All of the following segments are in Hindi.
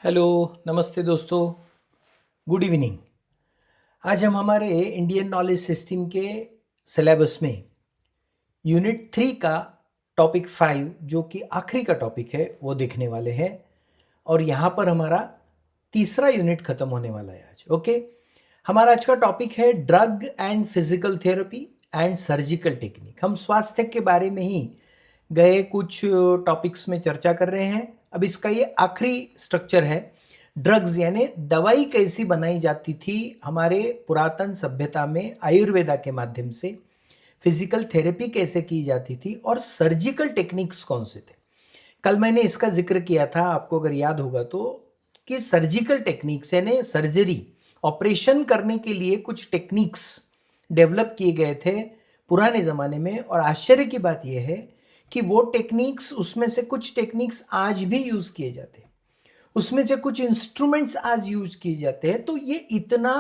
हेलो, नमस्ते दोस्तों, गुड इवनिंग। आज हम हमारे इंडियन नॉलेज सिस्टम के सिलेबस में यूनिट 3 का टॉपिक 5 जो कि आखिरी का टॉपिक है वो देखने वाले हैं। और यहाँ पर हमारा तीसरा यूनिट खत्म होने वाला है आज। ओके, हमारा आज का टॉपिक है drug and physical therapy and surgical technique. हम स्वास्थ्य के बारे में ही गए कुछ टॉपिक्स में चर्चा कर रहे हैं। अब इसका ये आखिरी स्ट्रक्चर है, ड्रग्स यानी दवाई कैसी बनाई जाती थी हमारे पुरातन सभ्यता में आयुर्वेदा के माध्यम से, फिजिकल थेरेपी कैसे की जाती थी और सर्जिकल टेक्निक्स कौन से थे। कल मैंने इसका जिक्र किया था, आपको अगर याद होगा तो, कि सर्जिकल टेक्निक्स यानी सर्जरी, ऑपरेशन करने के लिए कुछ टेक्निक्स डेवलप किए गए थे पुराने ज़माने में। और आश्चर्य की बात यह है कि वो टेक्निक्स, उसमें से कुछ टेक्निक्स आज भी यूज़ किए जाते हैं, उसमें से कुछ इंस्ट्रूमेंट्स आज यूज किए जाते हैं। तो ये इतना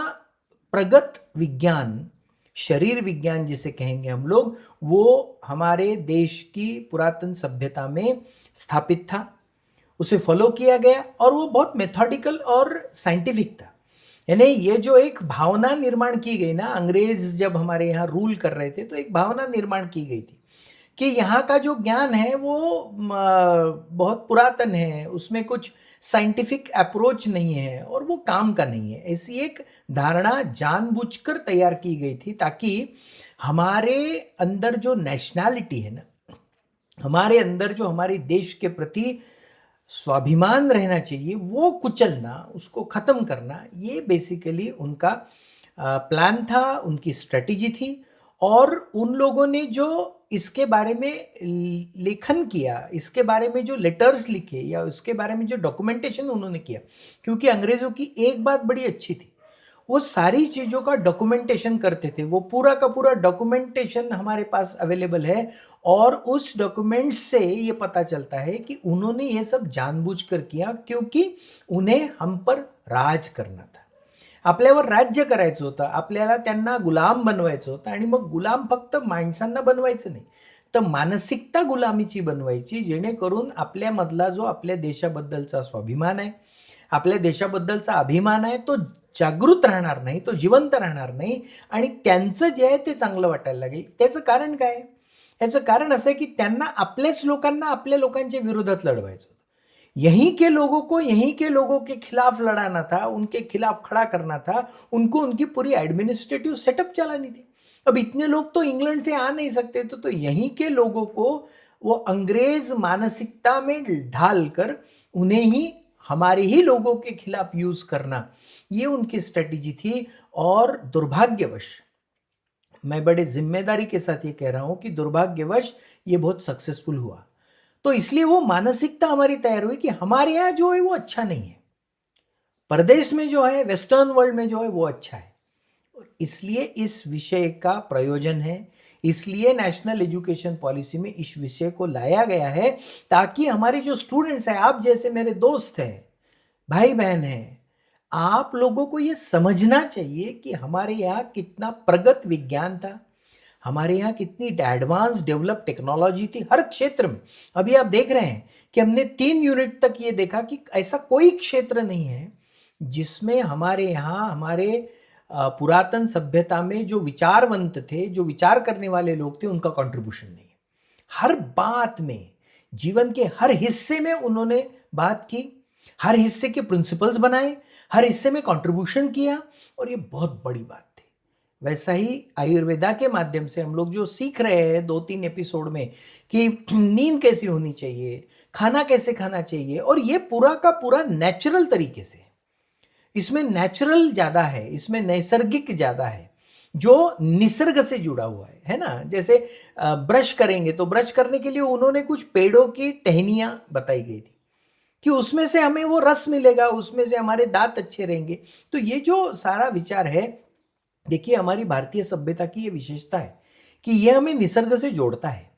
प्रगत विज्ञान, शरीर विज्ञान जिसे कहेंगे हम लोग, वो हमारे देश की पुरातन सभ्यता में स्थापित था, उसे फॉलो किया गया और वो बहुत मेथोडिकल और साइंटिफिक था। यानी ये जो एक भावना निर्माण की गई ना, अंग्रेज जब हमारे यहाँ रूल कर रहे थे तो एक भावना निर्माण की गई थी कि यहाँ का जो ज्ञान है वो बहुत पुरातन है, उसमें कुछ साइंटिफिक अप्रोच नहीं है और वो काम का नहीं है। ऐसी एक धारणा जानबूझकर तैयार की गई थी ताकि हमारे अंदर जो नेशनैलिटी है ना, हमारे अंदर जो हमारे देश के प्रति स्वाभिमान रहना चाहिए, वो कुचलना, उसको ख़त्म करना, ये बेसिकली उनका प्लान था, उनकी स्ट्रेटजी थी। और उन लोगों ने जो इसके बारे में लेखन किया, इसके बारे में जो लेटर्स लिखे या उसके बारे में जो डॉक्यूमेंटेशन उन्होंने किया, क्योंकि अंग्रेज़ों की एक बात बड़ी अच्छी थी, वो सारी चीज़ों का डॉक्यूमेंटेशन करते थे। वो पूरा का पूरा डॉक्यूमेंटेशन हमारे पास अवेलेबल है और उस डॉक्यूमेंट से ये पता चलता है कि उन्होंने ये सब जानबूझकर किया, क्योंकि उन्हें हम पर राज करना था, आपल्यावर राज्य करायचं होतं, आपल्याला त्यांना गुलाम बनवायचं होतं। आणि मग गुलाम फक्त माणसांना बनवायचं नाही, तर मानसिकता गुलामीची बनवायची, जेणेकरून आपल्यामधला जो आपल्या देशाबद्दलचा स्वाभिमान आहे, आपल्या देशाबद्दलचा अभिमान आहे, तो जागृत राहणार नाही, तो जिवंत राहणार नाही आणि त्यांचं जे आहे ते चांगलं वाटायला लागेल। त्याचं कारण काय आहे? याचं कारण असं आहे की त्यांना आपल्याच लोकांना आपल्या लोकांच्या विरोधात लढवायचं होतं। यहीं के लोगों को यहीं के लोगों के खिलाफ लड़ाना था, उनके खिलाफ खड़ा करना था, उनको उनकी पूरी एडमिनिस्ट्रेटिव सेटअप चलानी थी। अब इतने लोग तो इंग्लैंड से आ नहीं सकते, तो यहीं के लोगों को वो अंग्रेज मानसिकता में ढाल कर उन्हें ही, हमारे ही लोगों के खिलाफ यूज करना, ये उनकी स्ट्रेटेजी थी। और दुर्भाग्यवश, मैं बड़े जिम्मेदारी के साथ ये कह रहा हूं कि दुर्भाग्यवश ये बहुत सक्सेसफुल हुआ। तो इसलिए वो मानसिकता हमारी तैयार हुई कि हमारे यहाँ जो है वो अच्छा नहीं है, परदेश में जो है, वेस्टर्न वर्ल्ड में जो है वो अच्छा है। और इसलिए इस विषय का प्रयोजन है, इसलिए नेशनल एजुकेशन पॉलिसी में इस विषय को लाया गया है, ताकि हमारे जो स्टूडेंट्स हैं, आप जैसे मेरे दोस्त हैं, भाई बहन हैं, आप लोगों को ये समझना चाहिए कि हमारे यहाँ कितना प्रगत विज्ञान था, हमारे यहाँ कितनी एडवांस डेवलप टेक्नोलॉजी थी हर क्षेत्र में। अभी आप देख रहे हैं कि हमने 3 यूनिट तक ये देखा कि ऐसा कोई क्षेत्र नहीं है जिसमें हमारे यहाँ, हमारे पुरातन सभ्यता में जो विचारवंत थे, जो विचार करने वाले लोग थे, उनका कंट्रीब्यूशन नहीं है। हर बात में, जीवन के हर हिस्से में उन्होंने बात की, हर हिस्से के प्रिंसिपल्स बनाए, हर हिस्से में कंट्रीब्यूशन किया, और ये बहुत बड़ी बात थी। वैसा ही आयुर्वेदा के माध्यम से हम लोग जो सीख रहे हैं 2-3 एपिसोड में कि नींद कैसी होनी चाहिए, खाना कैसे खाना चाहिए, और ये पूरा का पूरा नेचुरल तरीके से, इसमें नेचुरल ज़्यादा है, इसमें नैसर्गिक ज़्यादा है, जो निसर्ग से जुड़ा हुआ है ना। जैसे ब्रश करेंगे तो ब्रश करने के लिए उन्होंने कुछ पेड़ों की टहनियाँ बताई गई थी कि उसमें से हमें वो रस मिलेगा, उसमें से हमारे दांत अच्छे रहेंगे। तो ये जो सारा विचार है, देखिए हमारी भारतीय सभ्यता की ये विशेषता है कि ये हमें निसर्ग से जोड़ता है,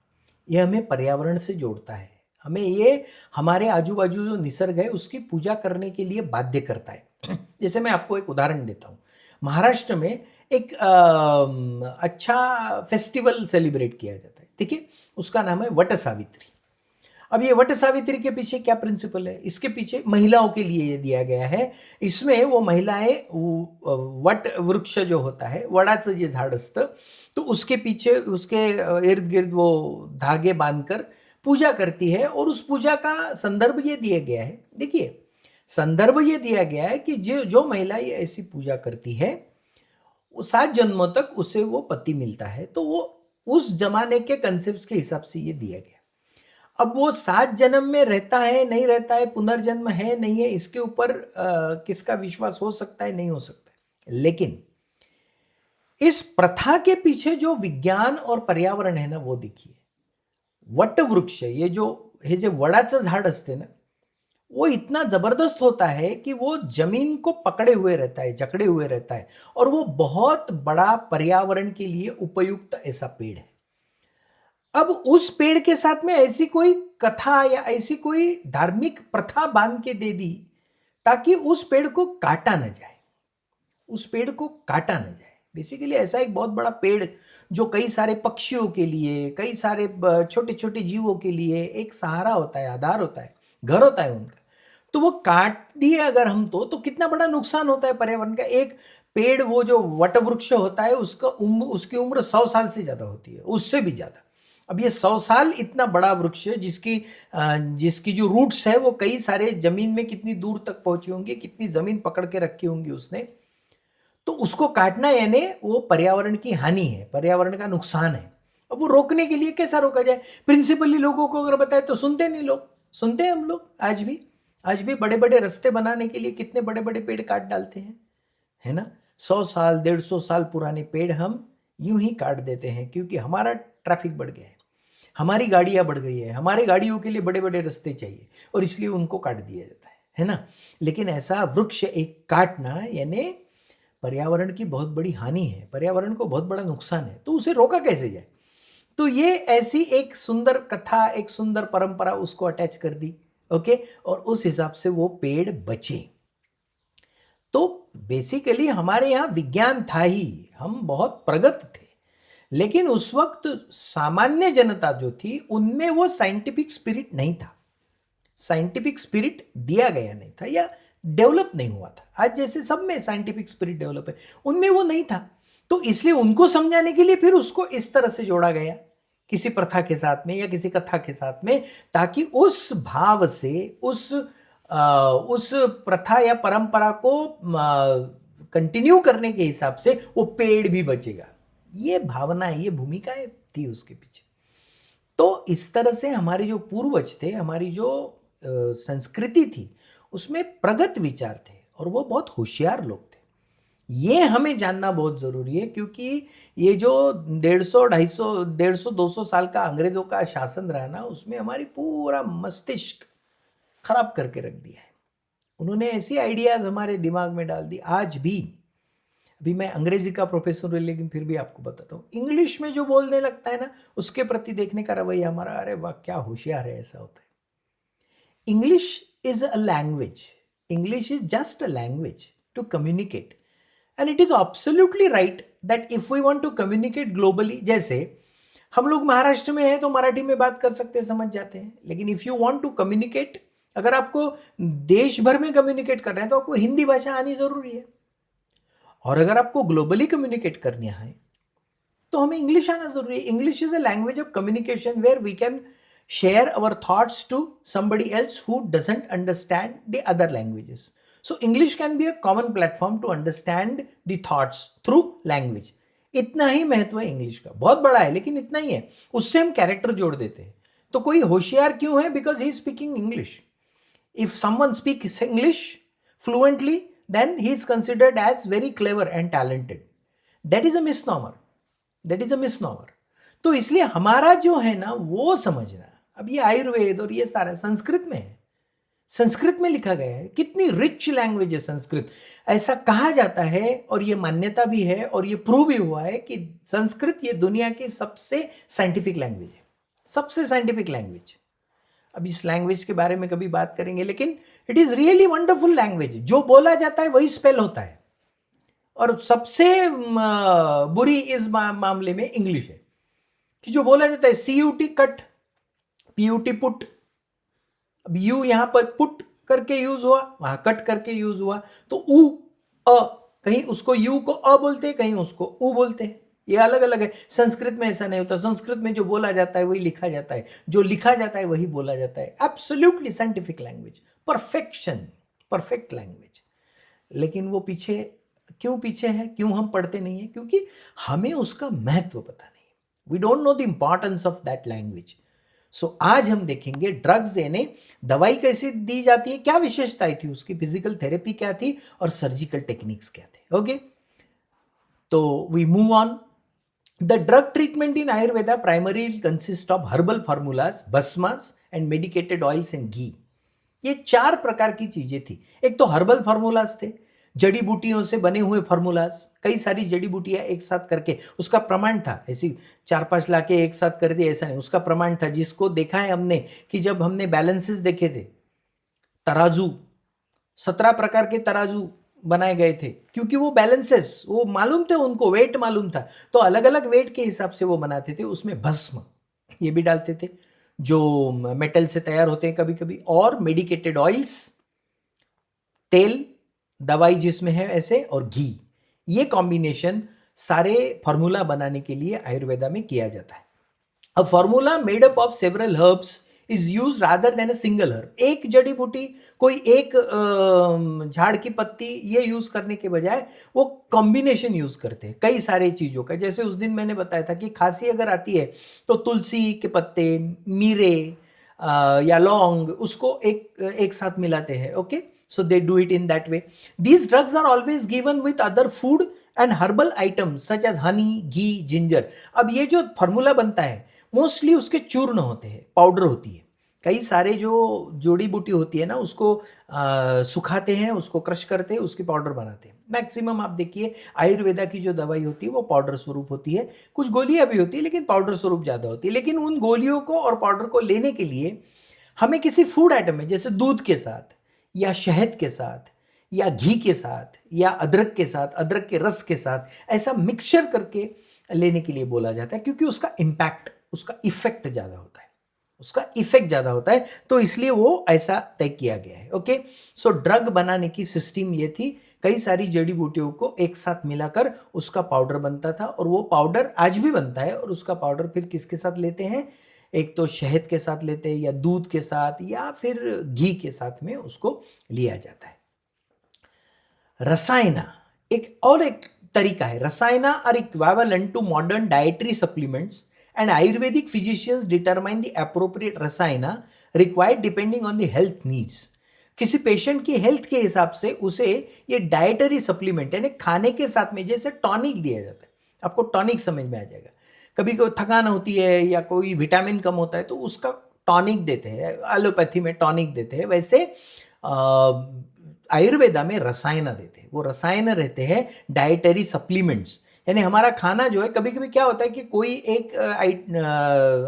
ये हमें पर्यावरण से जोड़ता है, हमें ये हमारे आजू बाजू जो निसर्ग है उसकी पूजा करने के लिए बाध्य करता है। जैसे मैं आपको एक उदाहरण देता हूँ, महाराष्ट्र में एक अच्छा फेस्टिवल सेलिब्रेट किया जाता है, ठीक है, उसका नाम है वट सावित्री। अब ये वट सावित्री के पीछे क्या प्रिंसिपल है? इसके पीछे महिलाओं के लिए ये दिया गया है. इसमें वो महिलाएं वट वृक्ष जो होता है, वडाचं जे झाड असतं, तो उसके पीछे उसके इर्द गिर्द वो धागे बांधकर पूजा करती है. और उस पूजा का संदर्भ ये दिया गया है. देखिए, संदर्भ ये दिया गया है कि जो महिला ये ऐसी पूजा करती है, वो 7 जन्मों तक उसे वो पति मिलता है. तो वो उस जमाने के कंसेप्ट के हिसाब से ये दिया गया. अब वो 7 जन्म में रहता है, नहीं रहता है, पुनर्जन्म है, नहीं है, इसके ऊपर किसका विश्वास हो सकता है, नहीं हो सकता है. लेकिन इस प्रथा के पीछे जो विज्ञान और पर्यावरण है ना, वो देखिए. वटवृक्ष, ये जो वडाचं झाड असते ना, वो इतना जबरदस्त होता है कि वो जमीन को पकड़े हुए रहता है, जकड़े हुए रहता है, और वो बहुत बड़ा पर्यावरण के लिए उपयुक्त ऐसा पेड़ है. अब उस पेड़ के साथ में ऐसी कोई कथा या ऐसी कोई धार्मिक प्रथा बांध के दे दी ताकि उस पेड़ को काटा न जाए, उस पेड़ को काटा न जाए. बेसिकली ऐसा एक बहुत बड़ा पेड़ जो कई सारे पक्षियों के लिए, कई सारे छोटे छोटे जीवों के लिए एक सहारा होता है, आधार होता है, घर होता है उनका, तो वो काट दिए अगर हम तो कितना बड़ा नुकसान होता है पर्यावरण का. एक पेड़, वो जो वटवृक्ष होता है, उसकी उम्र 100 साल से ज्यादा होती है, उससे भी ज्यादा. अब ये 100 साल इतना बड़ा वृक्ष है जिसकी जो रूट्स है वो कई सारे जमीन में कितनी दूर तक पहुंची होंगी, कितनी जमीन पकड़ के रखी होंगी उसने. तो उसको काटना यानी वो पर्यावरण की हानि है, पर्यावरण का नुकसान है. अब वो रोकने के लिए कैसा रोका जाए? प्रिंसिपली लोगों को अगर बताए तो सुनते नहीं लोग. सुनते हैं हम लोग आज भी बड़े बड़े रास्ते बनाने के लिए कितने बड़े बड़े पेड़ काट डालते हैं, है ना. 100 साल 150 साल पुराने पेड़ हम यूं ही काट देते हैं क्योंकि हमारा ट्रैफिक बढ़ गया है, हमारी गाड़ियां बढ़ गई है, हमारी गाड़ियों के लिए बड़े बड़े रास्ते चाहिए, और इसलिए उनको काट दिया जाता है ना. लेकिन ऐसा वृक्ष एक काटना यानी पर्यावरण की बहुत बड़ी हानि है, पर्यावरण को बहुत बड़ा नुकसान है. तो उसे रोका कैसे जाए? तो ये ऐसी एक सुंदर कथा, एक सुंदर परंपरा उसको अटैच कर दी. ओके, और उस हिसाब से वो पेड़ बचे. तो बेसिकली हमारे यहाँ विज्ञान था ही, हम बहुत प्रगत थे, लेकिन उस वक्त सामान्य जनता जो थी उनमें वो साइंटिफिक स्पिरिट नहीं था, साइंटिफिक स्पिरिट दिया गया नहीं था या डेवलप नहीं हुआ था. आज जैसे सब में साइंटिफिक स्पिरिट डेवलप है, उनमें वो नहीं था. तो इसलिए उनको समझाने के लिए फिर उसको इस तरह से जोड़ा गया, किसी प्रथा के साथ में या किसी कथा के साथ में, ताकि उस भाव से उस प्रथा या परंपरा को कंटिन्यू करने के हिसाब से वो पेड़ भी बचेगा. ये भावना, ये भूमिकाएं थी उसके पीछे. तो इस तरह से हमारे जो पूर्वज थे, हमारी जो संस्कृति थी, उसमें प्रगत विचार थे और वो बहुत होशियार लोग थे. ये हमें जानना बहुत जरूरी है क्योंकि ये जो 150 200 साल का अंग्रेजों का शासन रहा ना, उसमें हमारी पूरा मस्तिष्क खराब करके रख दिया है. उन्होंने ऐसी आइडियाज हमारे दिमाग में डाल दी. आज भी, अभी मैं अंग्रेजी का प्रोफेसर हूँ लेकिन फिर भी आपको बताता हूँ, इंग्लिश में जो बोलने लगता है ना, उसके प्रति देखने का रवैया हमारा, अरे वाह क्या होशियार है, ऐसा होता है. English is a language. English is just a language to communicate. And it is absolutely right that if we want to communicate globally, जैसे हम लोग महाराष्ट्र में हैं तो मराठी में बात कर सकते हैं, समझ जाते हैं. लेकिन if you want to communicate, अगर आपको देश भर में कम्युनिकेट करना है तो आपको हिंदी भाषा आनी जरूरी है. और अगर आपको ग्लोबली कम्युनिकेट करना है तो हमें इंग्लिश आना जरूरी है. English is a language of communication where we can share our thoughts to somebody else who doesn't understand the other languages. So English can be a common platform to understand the thoughts through language. इतना ही महत्व है इंग्लिश का, बहुत बड़ा है लेकिन इतना ही है. उससे हम कैरेक्टर जोड़ देते हैं. तो कोई होशियार क्यों है? Because he is speaking English. If someone speaks English fluently then he is considered as very clever and talented. That is a misnomer. That is a misnomer. तो इसलिए हमारा जो है ना वो समझना. अब ये आयुर्वेद और ये सारा संस्कृत में है, संस्कृत में लिखा गया है. कितनी रिच लैंग्वेज है संस्कृत. ऐसा कहा जाता है और ये मान्यता भी है और ये प्रूव भी हुआ है कि संस्कृत ये दुनिया की सबसे साइंटिफिक लैंग्वेज है, सबसे साइंटिफिक लैंग्वेज. अब इस लैंग्वेज के बारे में कभी बात करेंगे, लेकिन it is really wonderful language. जो बोला जाता है वही स्पेल होता है. और सबसे बुरी इस मामले में इंग्लिश है कि जो बोला जाता है CUT कट, PUT पुट, अब यू यहाँ पर पुट करके यूज हुआ, वहां कट करके यूज हुआ, तो उ अ, कहीं उसको यू को अ बोलते हैं, कहीं उसको उ बोलते हैं। ये अलग अलग है। संस्कृत में ऐसा नहीं होता। संस्कृत में जो बोला जाता है वही लिखा जाता है, जो लिखा जाता है वही बोला जाता है। Absolutely scientific language, perfection, perfect language. लेकिन वो पीछे क्यों पीछे है, क्यों हम पढ़ते नहीं है? क्योंकि हमें उसका महत्व पता नहीं है। We don't know the importance of that language. So आज हम देखेंगे ड्रग्स यानी दवाई कैसे दी जाती है, क्या विशेषताएं थी उसकी, फिजिकल थेरेपी क्या थी और सर्जिकल टेक्निक्स क्या थे। ओके, तो we move on. The drug treatment in Ayurveda primary consist of herbal formulas, bhasmas and medicated oils and ghee. ये 4 प्रकार की चीजें थी। एक तो हर्बल फार्मूलाज थे, जड़ी बूटियों से बने हुए फार्मूलाज, कई सारी जड़ी बूटियां एक साथ करके, उसका प्रमाण था। ऐसी 4-5 लाके एक साथ कर दिए ऐसा नहीं, उसका प्रमाण था, जिसको देखा है हमने कि जब हमने बैलेंसेस देखे थे, तराजू, 17 प्रकार के तराजू बनाए गए थे, क्योंकि वो बैलेंसेस वो मालूम थे, उनको वेट मालूम था, तो अलग अलग वेट के हिसाब से वो बनाते थे। उसमें भस्म ये भी डालते थे जो मेटल से तैयार होते हैं कभी कभी, और मेडिकेटेड ऑयल्स, तेल, दवाई जिसमें है ऐसे, और घी। ये कॉम्बिनेशन सारे फार्मूला बनाने के लिए आयुर्वेदा में किया जाता है। A formula made up of several herbs is use rather than a single herb. एक जड़ी बूटी, कोई एक झाड़ की पत्ती, ये यूज करने के बजाय वो कॉम्बिनेशन यूज करते हैं कई सारे चीजों का। जैसे उस दिन मैंने बताया था कि खांसी अगर आती है तो तुलसी के पत्ते, मीरे या लौंग, उसको एक साथ मिलाते हैं। Okay, so they do it in that way. These drugs are always given with other food and herbal items such as honey, ghee, ginger. अब ये जो फार्मूला बनता है मोस्टली उसके चूर्ण होते हैं, पाउडर होती है। कई सारे जो जोड़ी बूटी होती है ना, उसको सुखाते हैं, उसको क्रश करते हैं, उसकी पाउडर बनाते हैं। मैक्सिमम आप देखिए आयुर्वेदा की जो दवाई होती है वो पाउडर स्वरूप होती है, कुछ गोलियां भी होती है लेकिन पाउडर स्वरूप ज़्यादा होती है। लेकिन उन गोलियों को और पाउडर को लेने के लिए हमें किसी फूड आइटम में, जैसे दूध के साथ या शहद के साथ या घी के साथ या अदरक के साथ, अदरक के रस के साथ, ऐसा मिक्सचर करके लेने के लिए बोला जाता है, क्योंकि उसका इम्पैक्ट, उसका इफेक्ट ज़्यादा होता है, उसका इफेक्ट ज़्यादा होता है, तो इसलिए वो ऐसा तय किया गया है। ओके, सो ड्रग बनाने की सिस्टम ये थी, कई सारी जड़ी बूटियों को एक साथ मिलाकर उसका पाउडर बनता था, और वो पाउडर आज भी बनता है। और उसका पाउडर फिर किसके साथ लेते हैं? एक तो शहद के साथ लेते हैं, या दूध के साथ, या फिर घी के साथ में उसको लिया जाता है। रसायना एक और एक तरीका है। Rasayana are equivalent to modern dietary supplements and Ayurvedic physicians determine the appropriate rasayana required depending on the health needs. किसी पेशेंट की हेल्थ के हिसाब से उसे ये डाइटरी सप्लीमेंट यानी खाने के साथ में, जैसे टॉनिक दिया जाता है, आपको टॉनिक समझ में आ जाएगा। कभी कोई थकान होती है या कोई विटामिन कम होता है तो उसका टॉनिक देते हैं, एलोपैथी में टॉनिक देते हैं, वैसे आयुर्वेदा में रसायन देते हैं। वो रसायन रहते हैं डाइटरी सप्लीमेंट्स, यानी हमारा खाना जो है, कभी कभी क्या होता है कि कोई एक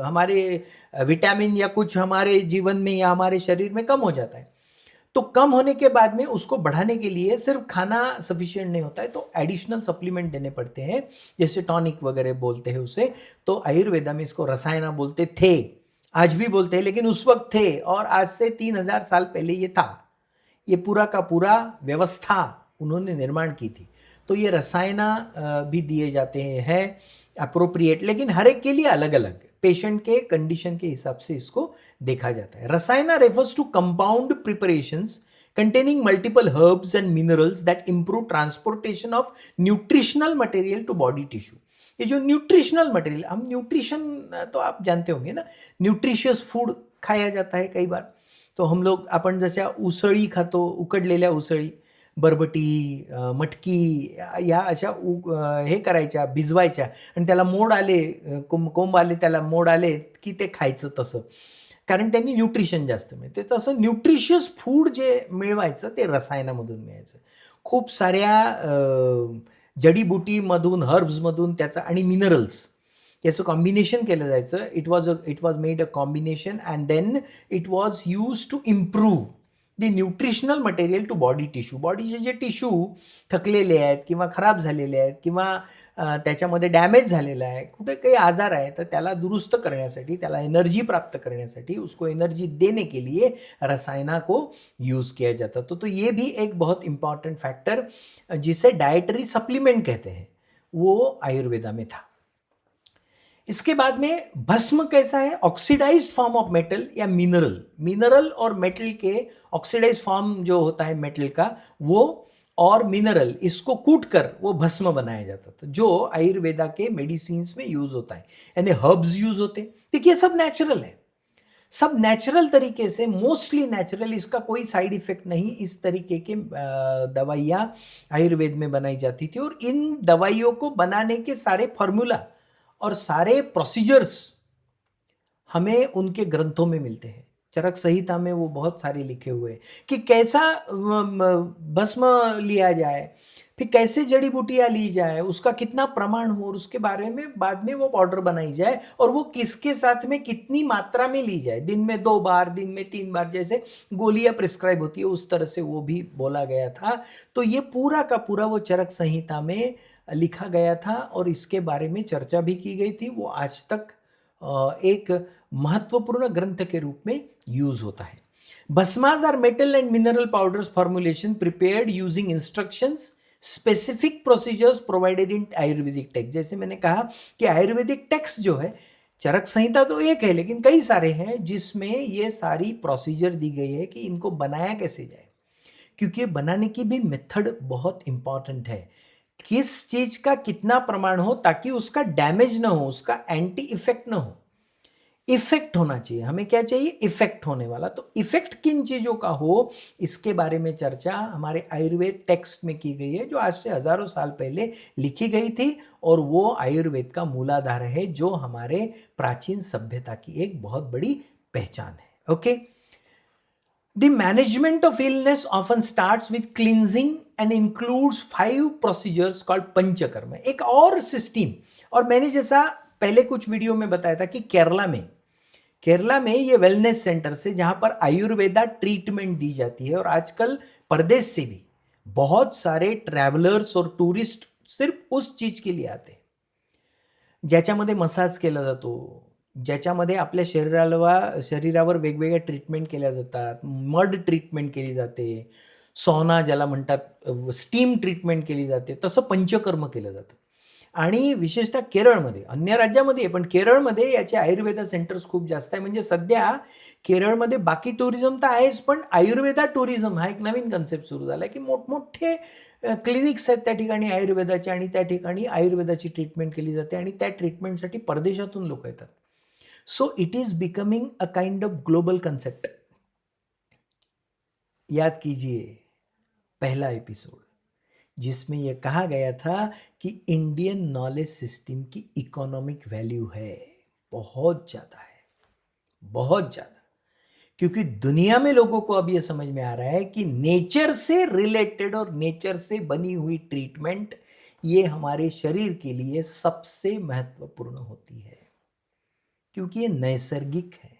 हमारे विटामिन या कुछ हमारे जीवन में या हमारे शरीर में कम हो जाता है, तो कम होने के बाद में उसको बढ़ाने के लिए सिर्फ खाना सफिशिएंट नहीं होता है, तो एडिशनल सप्लीमेंट देने पड़ते हैं, जैसे टॉनिक वगैरह बोलते हैं उसे। तो आयुर्वेदा में इसको रसायना बोलते थे, आज भी बोलते हैं, लेकिन उस वक्त थे, और आज से 3000 साल पहले ये था। ये पूरा का पूरा व्यवस्था उन्होंने निर्माण की थी। तो ये रसायना भी दिए जाते हैं अप्रोप्रिएट, लेकिन हर एक के लिए अलग अलग, पेशेंट के कंडीशन के हिसाब से इसको देखा जाता है। Rasayana refers to compound preparations containing multiple herbs and minerals that improve transportation of nutritional material to body tissue. ये जो न्यूट्रिशनल मटेरियल, हम न्यूट्रिशन तो आप जानते होंगे ना, न्यूट्रिशियस फूड खाया जाता है कई बार। तो हम लोग, आपण जशा उसळी खातो, उकडलेल्या उसळी, बरबटी, मटकी, या अशा हे करायच्या, भिजवायच्या, आणि त्याला मोड आले, कोंब आले, त्याला मोड आले की ते खायचं तसं, कारण त्यांनी न्यूट्रिशन जास्त मिळते. तसं न्यूट्रिशियस फूड जे मिळवायचं ते रसायनामधून मिळायचं. खूप साऱ्या जडीबुटीमधून, हर्ब्समधून त्याचं, आणि मिनरल्स याचं कॉम्बिनेशन केलं जायचं. It was made a combination and then it was use to improve the nutritional material to body tissue. बॉडीचे जे टिश्यू थकलेले आहेत किंवा खराब झालेले आहेत किंवा त्याच्यामध्ये डॅमेज झालेला आहे, कुठे काही आजार आहे, तर त्याला दुरुस्त करण्यासाठी, त्याला एनर्जी प्राप्त करण्यासाठी, उसको एनर्जी देने के लिए रसायना को यूज़ किया जाता। तो ये भी एक बहुत इम्पॉर्टेंट फैक्टर जिसे डाइटरी सप्लीमेंट कहते हैं, वो आयुर्वेदा में था। इसके बाद में भस्म कैसा है? ऑक्सीडाइज्ड फॉर्म ऑफ मेटल या मिनरल और मेटल के ऑक्सीडाइज्ड फॉर्म जो होता है मेटल का, वो और मिनरल इसको कूट कर वो भस्म बनाया जाता था, जो आयुर्वेदा के मेडिसिन्स में यूज होता है, यानी हर्ब्स यूज होते हैं। देखिए सब नेचुरल है, सब नेचुरल तरीके से, मोस्टली नेचुरल, इसका कोई साइड इफेक्ट नहीं, इस तरीके के दवाइयाँ आयुर्वेद में बनाई जाती थी। और इन दवाइयों को बनाने के सारे फॉर्मूला और सारे प्रोसीजर्स हमें उनके ग्रंथों में मिलते हैं। चरक संहिता में वो बहुत सारे लिखे हुए हैं कि कैसा भस्म लिया जाए, फिर कैसे जड़ी बूटियाँ ली जाए, उसका कितना प्रमाण हो, और उसके बारे में बाद में वो पाउडर बनाई जाए, और वो किसके साथ में कितनी मात्रा में ली जाए, दिन में 2 बार, दिन में 3 बार, जैसे गोलियां प्रिस्क्राइब होती है उस तरह से वो भी बोला गया था। तो ये पूरा का पूरा वो चरक संहिता में लिखा गया था और इसके बारे में चर्चा भी की गई थी। वो आज तक एक महत्वपूर्ण ग्रंथ के रूप में यूज होता है। Bhasmas are metal and mineral powders formulation prepared using instructions, specific procedures provided in Ayurvedic text. जैसे मैंने कहा कि आयुर्वेदिक टेक्स्ट जो है, चरक संहिता तो एक है लेकिन कई सारे हैं जिसमें ये सारी प्रोसीजर दी गई है कि इनको बनाया कैसे जाए, क्योंकि बनाने की भी मेथड बहुत इंपॉर्टेंट है। किस चीज का कितना प्रमाण हो ताकि उसका डैमेज ना हो, उसका एंटी इफेक्ट ना हो। इफेक्ट होना चाहिए, हमें क्या चाहिए? इफेक्ट होने वाला। तो इफेक्ट किन चीजों का हो, इसके बारे में चर्चा हमारे आयुर्वेद टेक्स्ट में की गई है, जो आज से हजारों साल पहले लिखी गई थी, और वो आयुर्वेद का मूलाधार है, जो हमारे प्राचीन सभ्यता की एक बहुत बड़ी पहचान है। Okay, The management of illness often starts with cleansing and includes 5 procedures called panchakarma. एक और सिस्टम, और मैंने जैसा पहले कुछ वीडियो में बताया था कि केरला में ये वेलनेस सेंटर से, जहां पर आयुर्वेदा ट्रीटमेंट दी जाती है, और आजकल प्रदेश से भी बहुत सारे ट्रॅव्हलर्स और टुरिस्ट सिर्फ उस चीज के लिए आते हैं, ज्याच्यामध्ये मसाज केला जातो, ज्याच्यामध्ये आपल्या शरीरावर वेगवेगळ्या ट्रीटमेंट केल्या जातात, मड ट्रीटमेंट केली जाते, सॉना ज्याला म्हणतात, स्टीम ट्रीटमेंट केली जाते, तसं पंचकर्म केलं जातं। आणि विशेषतः केरळमध्ये, अन्य राज्यामध्ये पण केरळमध्ये याचे आयुर्वेदा सेंटर्स खूप जास्त आहे। म्हणजे सध्या केरळमध्ये बाकी टुरिझम तर आहेच, पण आयुर्वेदा टुरिझम हा एक नवीन कन्सेप्ट सुरू झाला, की मोठमोठे क्लिनिक्स आहेत त्या ठिकाणी आयुर्वेदाचे, आणि त्या ठिकाणी आयुर्वेदाची ट्रीटमेंट केली जाते, आणि त्या ट्रीटमेंटसाठी परदेशातून लोक येतात। So it is becoming a kind of global concept. याद कीजिए पहला एपिसोड, जिसमें यह कहा गया था कि इंडियन नॉलेज सिस्टम की इकोनॉमिक वैल्यू है, बहुत ज़्यादा है, बहुत ज़्यादा। क्योंकि दुनिया में लोगों को अब यह समझ में आ रहा है कि नेचर से रिलेटेड और नेचर से बनी हुई ट्रीटमेंट, ये हमारे शरीर के लिए सबसे महत्वपूर्ण होती है, क्योंकि ये नैसर्गिक है,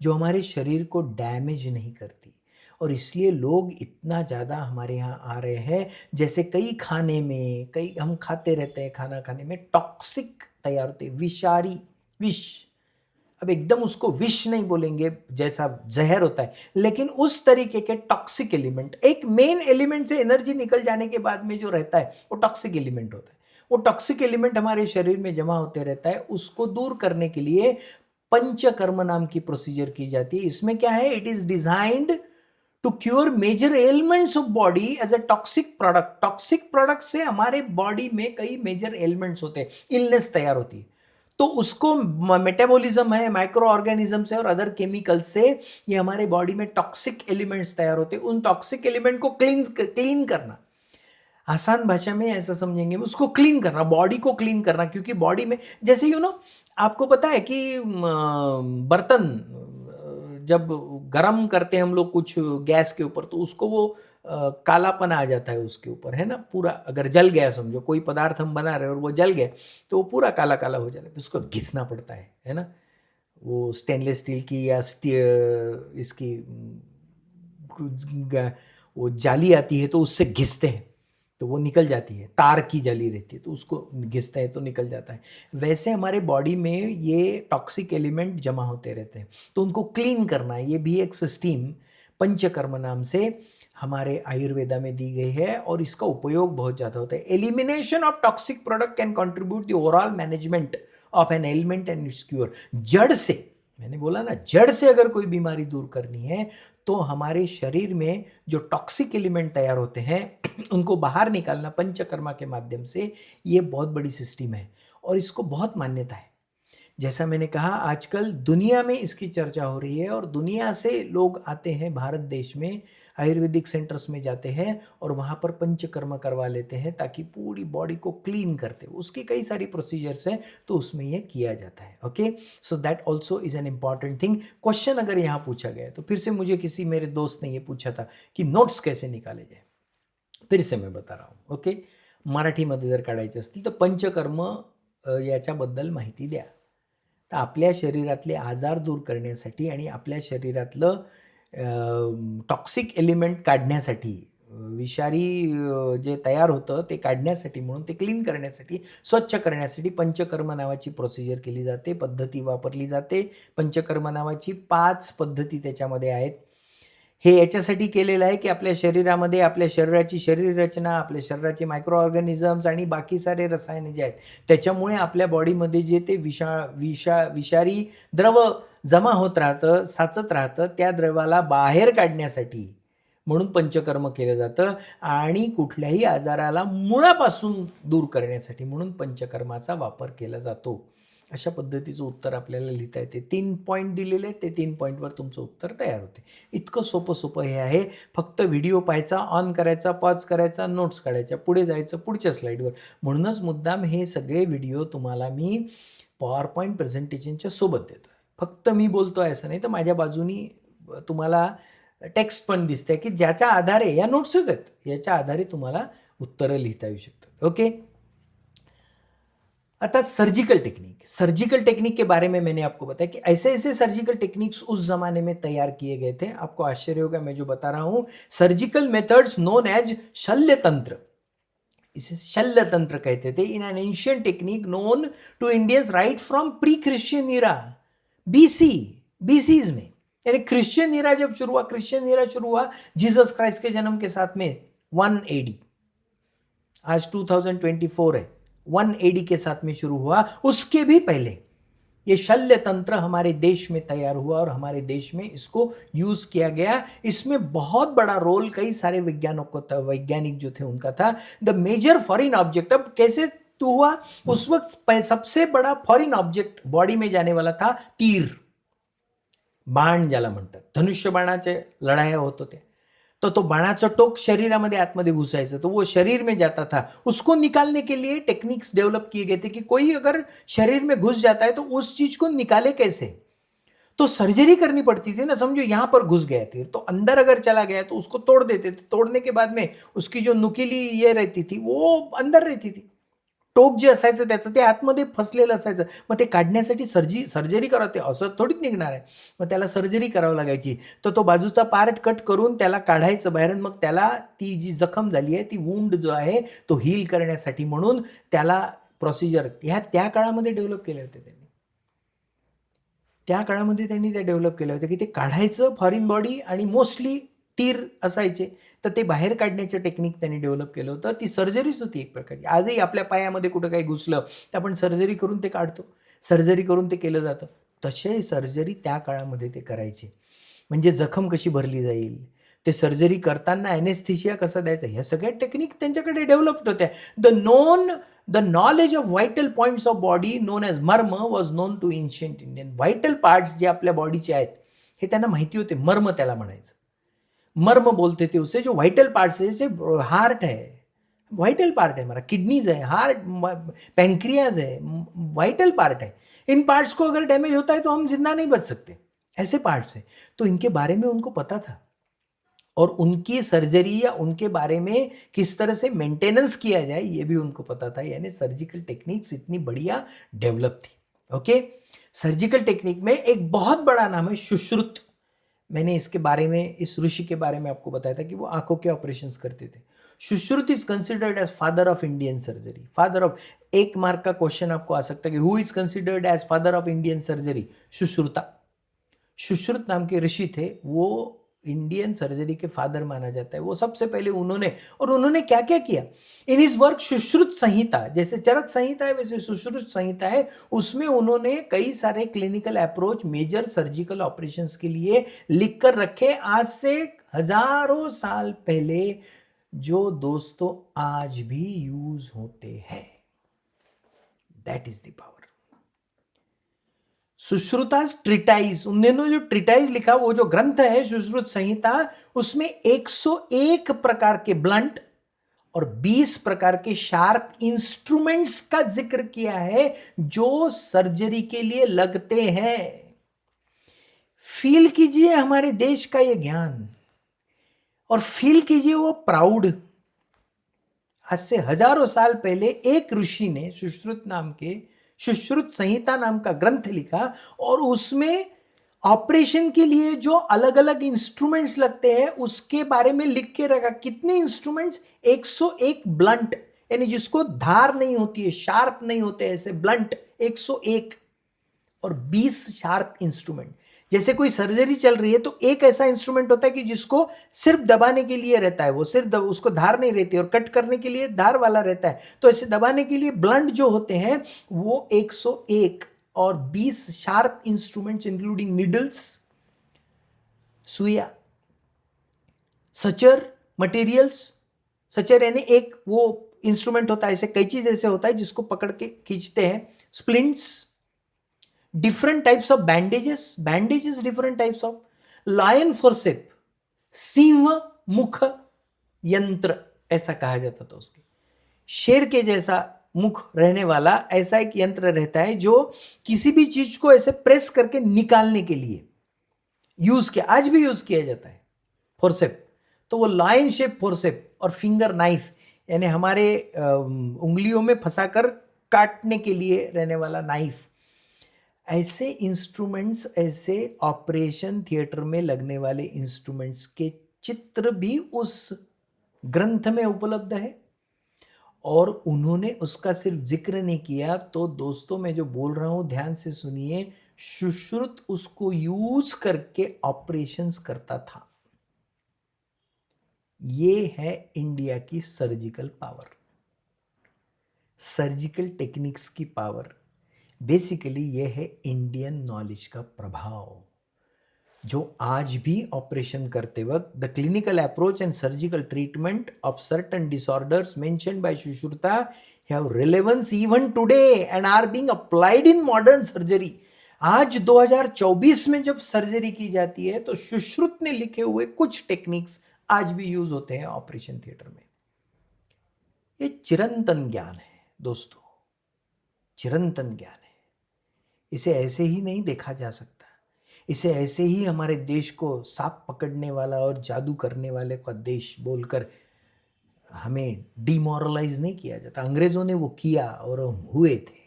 जो हमारे शरीर को डैमेज नहीं करती। और इसलिए लोग इतना ज़्यादा हमारे यहाँ आ रहे हैं, जैसे कई खाने में, कई हम खाते रहते हैं, खाना खाने में टॉक्सिक तैयार होते, विषारी, विष, अब एकदम उसको विष नहीं बोलेंगे, जैसा जहर होता है, लेकिन उस तरीके के टॉक्सिक एलिमेंट, एक मेन एलिमेंट से एनर्जी निकल जाने के बाद में जो रहता है वो टॉक्सिक एलिमेंट होता है। वो टॉक्सिक एलिमेंट हमारे शरीर में जमा होते रहता है, उसको दूर करने के लिए पंचकर्म नाम की प्रोसीजर की जाती है। इसमें क्या है? It is designed to cure major elements of body as a toxic product. Toxic product से हमारे बॉडी में कई मेजर एलिमेंट्स होते हैं, इलनेस तैयार होती है, तो उसको मेटाबॉलिज्म है, माइक्रो ऑर्गेनिज्म है और अदर केमिकल से ये हमारे बॉडी में टॉक्सिक एलिमेंट्स तैयार होते हैं। उन टॉक्सिक एलिमेंट को क्लीन करना, आसान भाषा में ऐसा समझेंगे, उसको क्लीन करना, बॉडी को क्लीन करना, क्योंकि बॉडी में जैसे आपको पता है कि बर्तन जब गरम करते हैं हम लोग कुछ गैस के ऊपर, तो उसको वो कालापन आ जाता है उसके ऊपर, है ना, पूरा अगर जल गया, समझो कोई पदार्थ हम बना रहे हैं और वो जल गया, तो वो पूरा काला काला हो जाता है, उसको घिसना पड़ता है ना। वो स्टेनलेस स्टील की या इसकी वो जाली आती है, तो उससे घिसते हैं, तो वो निकल जाती है, तार की जली रहती है तो उसको घिसता है तो निकल जाता है। वैसे हमारे बॉडी में ये टॉक्सिक एलिमेंट जमा होते रहते हैं, तो उनको क्लीन करना, ये भी एक सिस्टम पंचकर्म नाम से हमारे आयुर्वेदा में दी गई है और इसका उपयोग बहुत ज़्यादा होता है। Elimination of toxic product can contribute the overall management of an element and it's cure. जड़ से, मैंने बोला ना, जड़ से अगर कोई बीमारी दूर करनी है तो हमारे शरीर में जो टॉक्सिक एलिमेंट तैयार होते हैं उनको बाहर निकालना पंचकर्मा के माध्यम से, ये बहुत बड़ी सिस्टम है और इसको बहुत मान्यता है। जैसा मैंने कहा, आजकल दुनिया में इसकी चर्चा हो रही है और दुनिया से लोग आते हैं भारत देश में, आयुर्वेदिक सेंटर्स में जाते हैं और वहाँ पर पंचकर्म करवा लेते हैं ताकि पूरी बॉडी को क्लीन करते हैं। उसकी कई सारी प्रोसीजर्स हैं तो उसमें ये किया जाता है। Okay, so that also is an important thing. Question अगर यहाँ पूछा गया तो फिर से मुझे किसी मेरे दोस्त ने ये पूछा था कि नोट्स कैसे निकाले जाए, फिर से मैं बता रहा हूँ। ओके, मराठीमध्ये जर काढायचे असतील तर पंचकर्म याच्याबद्दल माहिती द्या। तर आपल्या शरीरातले आजार दूर करण्यासाठी आणि आपल्या शरीरातलं टॉक्सिक एलिमेंट काढण्यासाठी, विषारी जे तयार होतं ते काढण्यासाठी, म्हणून ते क्लीन करण्यासाठी, स्वच्छ करण्यासाठी पंचकर्म नावाची प्रोसिजर केली जाते, पद्धती वापरली जाते। पंचकर्म नावाची 5 पद्धती त्याच्यामध्ये आहेत। हे याच्यासाठी केलेलं आहे की आपल्या शरीरामध्ये आपल्या शरीराची शरीर रचना, आपल्या शरीराचे मायक्रो ऑर्गॅनिझम्स आणि बाकी सारे रसायने जे आहेत त्याच्यामुळे आपल्या बॉडीमध्ये जे ते विषारी द्रव जमा होत राहतं, साचत राहतं, त्या द्रवाला बाहेर काढण्यासाठी म्हणून पंचकर्म केलं जातं आणि कुठल्याही आजाराला मुळापासून दूर करण्यासाठी म्हणून पंचकर्माचा वापर केला जातो। अशा पद्धतीचं उत्तर आपल्याला लिहिता येते। 3 पॉईंट दिलेले आहेत, ते 3 पॉईंटवर तुमचं उत्तर तयार होते। इतकं सोपं हे आहे। फक्त व्हिडिओ पाहायचा, ऑन करायचा, पॉज करायचा, नोट्स काढायच्या, पुढे जायचं पुढच्या स्लाईडवर। म्हणूनच मुद्दाम हे सगळे व्हिडिओ तुम्हाला मी पॉवर पॉईंट प्रेझेंटेशनच्या सोबत देतोय। फक्त मी बोलतोय असं नाही, तर माझ्या बाजूनी तुम्हाला टेक्स्ट पण दिसते की ज्याच्या आधारे, या नोट्सच आहेत, याच्या आधारे तुम्हाला उत्तरं लिहिता येऊ शकतात। ओके, अतः सर्जिकल टेक्निक के बारे में मैंने आपको बताया कि ऐसे ऐसे सर्जिकल टेक्निक्स उस जमाने में तैयार किए गए थे। आपको आश्चर्य होगा मैं जो बता रहा हूं। सर्जिकल मेथड्स नोन एज शल्य तंत्र, इसे शल्य तंत्र कहते थे, in an ancient technique known to Indians right from pre Christian era, BCs में, यानी क्रिश्चियन इरा जब शुरू हुआ, क्रिश्चियन इरा शुरू हुआ जीसस क्राइस्ट के जन्म के साथ में 1 AD, आज 2024 है, 1 AD के साथ में शुरू हुआ। उसके भी पहले ये शल्य तंत्र हमारे देश में तैयार हुआ और हमारे देश में इसको यूज किया गया। इसमें बहुत बड़ा रोल कई सारे वैज्ञानिक जो थे उनका था। द मेजर फॉरेन ऑब्जेक्ट, अब कैसे तो हुआ, उस वक्त सबसे बड़ा फॉरेन ऑब्जेक्ट बॉडी में जाने वाला था तीर, बाण ज्याला म्हणतात, धनुष्य बाणाचे लढाया होत होत्या। तो बाणाचा टोक शरीरामध्ये आतमध्ये घुसायचं, तो वो शरीर में जाता था। उसको निकालने के लिए टेक्निक्स डेवलप किए गए थे कि कोई अगर शरीर में घुस जाता है तो उस चीज को निकाले कैसे, तो सर्जरी करनी पड़ती थी ना। समझो यहां पर घुस गया तीर, तो अंदर अगर चला गया तो उसको तोड़ देते थे। तोड़ने के बाद में उसकी जो नुकीली ये रहती थी वो अंदर रहती थी, टोक जे असायचं त्याचं ते आतमध्ये फसलेलं असायचं। मग ते काढण्यासाठी सर्जरी करावं, ते असं थोडीच निघणार आहे, मग त्याला सर्जरी करावं लागायची। तर तो बाजूचा पार्ट कट करून त्याला काढायचं बाहेर, मग त्याला ती जी जखम झाली आहे ती वुंड जो आहे तो हील करण्यासाठी म्हणून त्याला प्रोसिजर त्या काळामध्ये डेव्हलप केले होते त्यांनी। त्या काळामध्ये त्यांनी ते डेव्हलप केलं होतं की ते काढायचं फॉरेन बॉडी, आणि मोस्टली तीर असायचे तर ते बाहेर काढण्याचं टेक्निक त्यांनी डेव्हलप केलं होतं। ती सर्जरीच होती एक प्रकारची। आजही आपल्या पायामध्ये कुठं काही घुसलं तर आपण सर्जरी करून ते काढतो, सर्जरी करून ते केलं जातं। तसे सर्जरी त्या काळामध्ये ते करायचे, म्हणजे जखम कशी भरली जाईल, ते सर्जरी करताना ॲनेस्थेशिया कसा द्यायचा, ह्या सगळ्या टेक्निक त्यांच्याकडे डेव्हलप्ड होत्या। The knowledge of vital points of body known as marma was known to ancient Indian. Vital parts जे आपल्या बॉडीचे आहेत हे त्यांना माहिती होते, मर्म त्याला म्हणायचं, मर्म बोलते थे उसे। जो वाइटल पार्ट्स है, जैसे हार्ट है, वाइटल पार्ट है हमारा, किडनीज है, हार्ट, पैंक्रियाज है, वाइटल पार्ट है। इन पार्ट्स को अगर डैमेज होता है तो हम जिंदा नहीं बच सकते, ऐसे पार्ट्स हैं। तो इनके बारे में उनको पता था और उनकी सर्जरी या उनके बारे में किस तरह से मेंटेनेंस किया जाए ये भी उनको पता था। यानी सर्जिकल टेक्निक्स इतनी बढ़िया डेवलप थी। ओके, सर्जिकल टेक्निक में एक बहुत बड़ा नाम है सुश्रुत। मैंने इसके बारे में, इस ऋषि के बारे में आपको बताया था कि वो आंखों के ऑपरेशंस करते थे। Sushruta is considered as father of Indian surgery. Father of, 1 mark का क्वेश्चन आपको आ सकता है कि who is considered as father of Indian surgery? Sushruta. Sushruta नाम के ऋषि थे, वो इंडियन सर्जरी के फादर माना जाता है। वो सबसे पहले उन्होंने क्या क्या किया इन हिज वर्क सुश्रुत संहिता, जैसे चरक संहिता है वैसे सुश्रुत संहिता है, उसमें उन्होंने कई सारे clinical approach major surgical operations के लिए लिख कर रखे, आज से हजारों साल पहले, जो दोस्तों आज भी यूज होते हैं। That is the power. Sushruta's treatise, उन्होंने जो ट्रिटाइज लिखा, वो जो ग्रंथ है सुश्रुत संहिता, उसमें 101 प्रकार के ब्लंट और 20 प्रकार के शार्प इंस्ट्रूमेंट्स का जिक्र किया है जो सर्जरी के लिए लगते हैं। फील कीजिए हमारे देश का ये ज्ञान, और फील कीजिए वो प्राउड। आज से हजारों साल पहले एक ऋषि ने सुश्रुत संहिता नाम का ग्रंथ लिखा, और उसमें ऑपरेशन के लिए जो अलग अलग इंस्ट्रूमेंट्स लगते हैं उसके बारे में लिख के रखा। कितने इंस्ट्रूमेंट्स? 101 ब्लंट, यानी जिसको धार नहीं होती है, शार्प नहीं होते ऐसे ब्लंट 101, और 20 शार्प इंस्ट्रूमेंट। जैसे कोई सर्जरी चल रही है तो एक ऐसा इंस्ट्रूमेंट होता है कि जिसको सिर्फ दबाने के लिए रहता है, वो सिर्फ उसको धार नहीं रहती, और कट करने के लिए धार वाला रहता है। तो ऐसे दबाने के लिए ब्लंट जो होते हैं वो 101, और 20 शार्प इंस्ट्रूमेंट्स इंक्लूडिंग निडल्स, सुइया, सचर मटेरियल्स। सचर यानी एक वो इंस्ट्रूमेंट होता है, ऐसे कैंची जैसे होता है जिसको पकड़ के खींचते हैं। Splints, different types of bandages different types of, lion forceps, सिंह मुख यंत्र ऐसा कहा जाता था उसके, शेर के जैसा मुख रहने वाला ऐसा एक यंत्र रहता है जो किसी भी चीज को ऐसे प्रेस करके निकालने के लिए यूज किया, आज भी यूज किया जाता है फोर्सेप। तो वो लायन शेप फोर्सेप, और फिंगर नाइफ यानी हमारे उंगलियों में फंसाकर काटने के लिए रहने वाला नाइफ। ऐसे इंस्ट्रूमेंट्स, ऐसे ऑपरेशन थिएटर में लगने वाले इंस्ट्रूमेंट्स के चित्र भी उस ग्रंथ में उपलब्ध है, और उन्होंने उसका सिर्फ जिक्र नहीं किया। तो दोस्तों, मैं जो बोल रहा हूं ध्यान से सुनिए, सुश्रुत उसको यूज करके ऑपरेशंस करता था। ये है इंडिया की सर्जिकल पावर, सर्जिकल टेक्निक्स की पावर। बेसिकली ये है इंडियन नॉलेज का प्रभाव, जो आज भी ऑपरेशन करते वक्त the clinical approach and surgical treatment of certain disorders mentioned by Sushruta have relevance even today and are being applied in modern surgery. आज 2024 में जब सर्जरी की जाती है तो सुश्रुत ने लिखे हुए कुछ टेक्निक्स आज भी यूज होते हैं ऑपरेशन थिएटर में। ये चिरंतन ज्ञान है दोस्तों, चिरंतन ज्ञान है। इसे ऐसे ही नहीं देखा जा सकता, इसे ऐसे ही हमारे देश को सांप पकड़ने वाला और जादू करने वाले का देश बोलकर हमें डिमोरलाइज नहीं किया जाता। अंग्रेजों ने वो किया और हम हुए थे,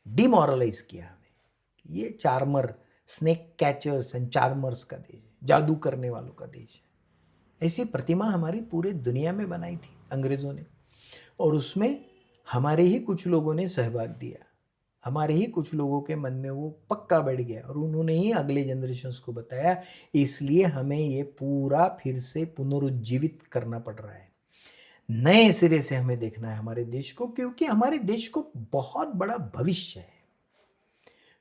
डिमोरलाइज किया हमें। ये charmer, snake catchers and charmers का देश, जादू करने वालों का देश है। ऐसी प्रतिमा हमारी पूरे दुनिया में बनाई थी अंग्रेजों ने, और उसमें हमारे ही कुछ लोगों ने सहभाग दिया, हमारे ही कुछ लोगों के मन में वो पक्का बैठ गया, और उन्होंने ही अगले जनरेशन्स को बताया। इसलिए हमें ये पूरा फिर से पुनरुज्जीवित करना पड़ रहा है, नए सिरे से हमें देखना है हमारे देश को, क्योंकि हमारे देश को बहुत बड़ा भविष्य है।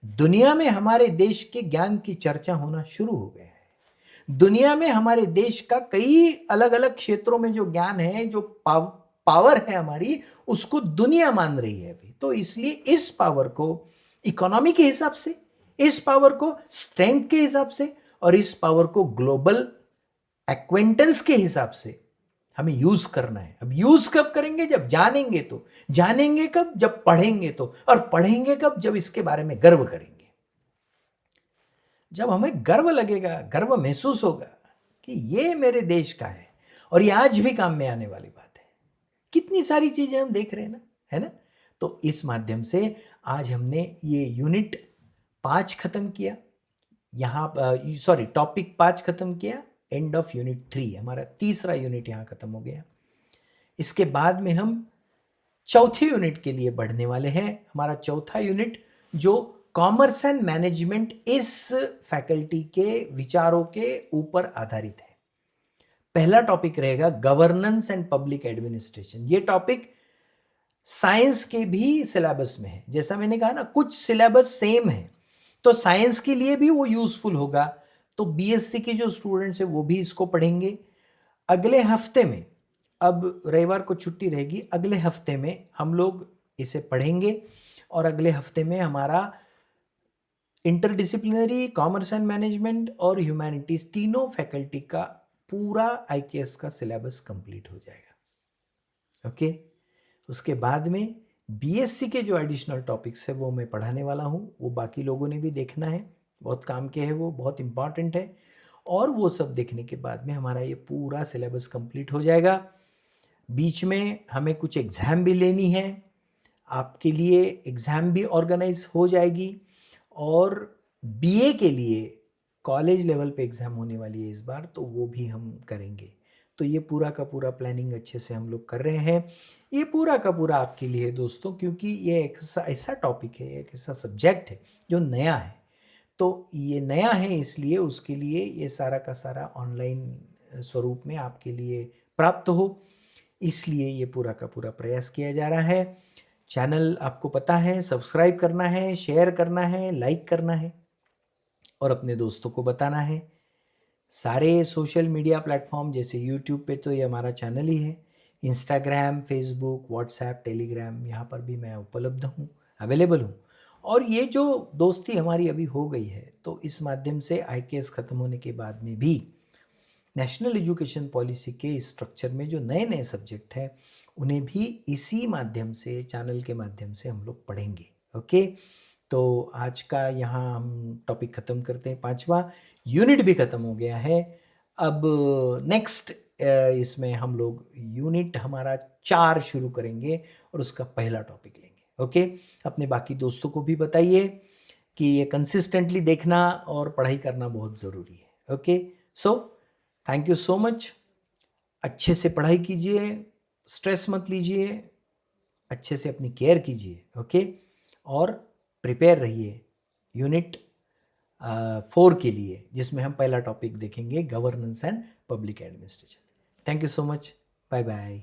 दुनिया में हमारे देश के ज्ञान की चर्चा होना शुरू हो गया है। दुनिया में हमारे देश का कई अलग अलग क्षेत्रों में जो ज्ञान है, जो पावर है हमारी, उसको दुनिया मान रही है अभी। तो इसलिए इस पावर को इकोनॉमी के हिसाब से, इस पावर को स्ट्रेंथ के हिसाब से, और इस पावर को ग्लोबल एक्वेंटेंस के हिसाब से हमें यूज करना है। अब यूज कब करेंगे? जब जानेंगे। तो जानेंगे कब? जब पढ़ेंगे। तो और पढ़ेंगे कब? जब इसके बारे में गर्व करेंगे। जब हमें गर्व लगेगा, गर्व महसूस होगा कि ये मेरे देश का है और ये आज भी काम में आने वाली बात है। कितनी सारी चीजें हम देख रहे हैं ना, है ना। तो इस माध्यम से आज हमने ये यूनिट 5 खत्म किया। यहाँ सॉरी टॉपिक 5 खत्म किया, एंड ऑफ यूनिट 3 हमारा तीसरा यूनिट यहाँ खत्म हो गया। इसके बाद में हम चौथे यूनिट के लिए बढ़ने वाले हैं। हमारा चौथा यूनिट जो कॉमर्स एंड मैनेजमेंट इस फैकल्टी के विचारों के ऊपर आधारित है। पहला टॉपिक रहेगा गवर्नेंस एंड पब्लिक एडमिनिस्ट्रेशन। ये टॉपिक साइंस के भी सिलेबस में है। जैसा मैंने कहा ना, कुछ सिलेबस सेम है तो साइंस के लिए भी वो यूजफुल होगा। तो बीएससी के जो स्टूडेंट्स हैं वो भी इसको पढ़ेंगे। अगले हफ्ते में, अब रविवार को छुट्टी रहेगी, अगले हफ्ते में हम लोग इसे पढ़ेंगे और अगले हफ्ते में हमारा इंटरडिसिप्लिनरी, कॉमर्स एंड मैनेजमेंट और ह्यूमैनिटीज तीनों फैकल्टी का पूरा आईकेएस का सिलेबस कंप्लीट हो जाएगा। ओके, उसके बाद में बीएससी के जो एडिशनल टॉपिक्स है वो मैं पढ़ाने वाला हूँ। वो बाकी लोगों ने भी देखना है, बहुत काम के है, वो बहुत इंपॉर्टेंट है। और वो सब देखने के बाद में हमारा ये पूरा सिलेबस कंप्लीट हो जाएगा। बीच में हमें कुछ एग्ज़ाम भी लेनी है, आपके लिए एग्ज़ाम भी ऑर्गेनाइज हो जाएगी। और बीए के लिए कॉलेज लेवल पे एग्ज़ाम होने वाली है इस बार, तो वो भी हम करेंगे। तो ये पूरा का पूरा प्लानिंग अच्छे से हम लोग कर रहे हैं। ये पूरा का पूरा आपके लिए है दोस्तों, क्योंकि ये एक ऐसा टॉपिक है, एक ऐसा सब्जेक्ट है जो नया है। तो ये नया है, इसलिए उसके लिए ये सारा का सारा ऑनलाइन स्वरूप में आपके लिए प्राप्त हो, इसलिए ये पूरा का पूरा प्रयास किया जा रहा है। चैनल आपको पता है, सब्सक्राइब करना है, शेयर करना है, लाइक करना है और अपने दोस्तों को बताना है। सारे सोशल मीडिया प्लेटफॉर्म जैसे यूट्यूब पे तो ये हमारा चैनल ही है, इंस्टाग्राम, फेसबुक, व्हाट्सएप, टेलीग्राम, यहाँ पर भी मैं उपलब्ध हूँ, अवेलेबल हूँ। और ये जो दोस्ती हमारी अभी हो गई है, तो इस माध्यम से आईकेएस ख़त्म होने के बाद में भी नेशनल एजुकेशन पॉलिसी के स्ट्रक्चर में जो नए नए सब्जेक्ट हैं उन्हें भी इसी माध्यम से, चैनल के माध्यम से हम लोग पढ़ेंगे। ओके, तो आज का यहाँ हम टॉपिक ख़त्म करते हैं। 5वां यूनिट भी ख़त्म हो गया है। अब नेक्स्ट इसमें हम लोग यूनिट हमारा 4 शुरू करेंगे और उसका पहला टॉपिक लेंगे। ओके, अपने बाकी दोस्तों को भी बताइए कि ये कंसिस्टेंटली देखना और पढ़ाई करना बहुत ज़रूरी है। Okay, so thank you so much. अच्छे से पढ़ाई कीजिए, स्ट्रेस मत लीजिए, अच्छे से अपनी केयर कीजिए। ओके, और प्रिपेयर रहिए यूनिट 4 के लिए, जिसमें हम पहला टॉपिक देखेंगे governance and public administration. Thank you so much, bye bye.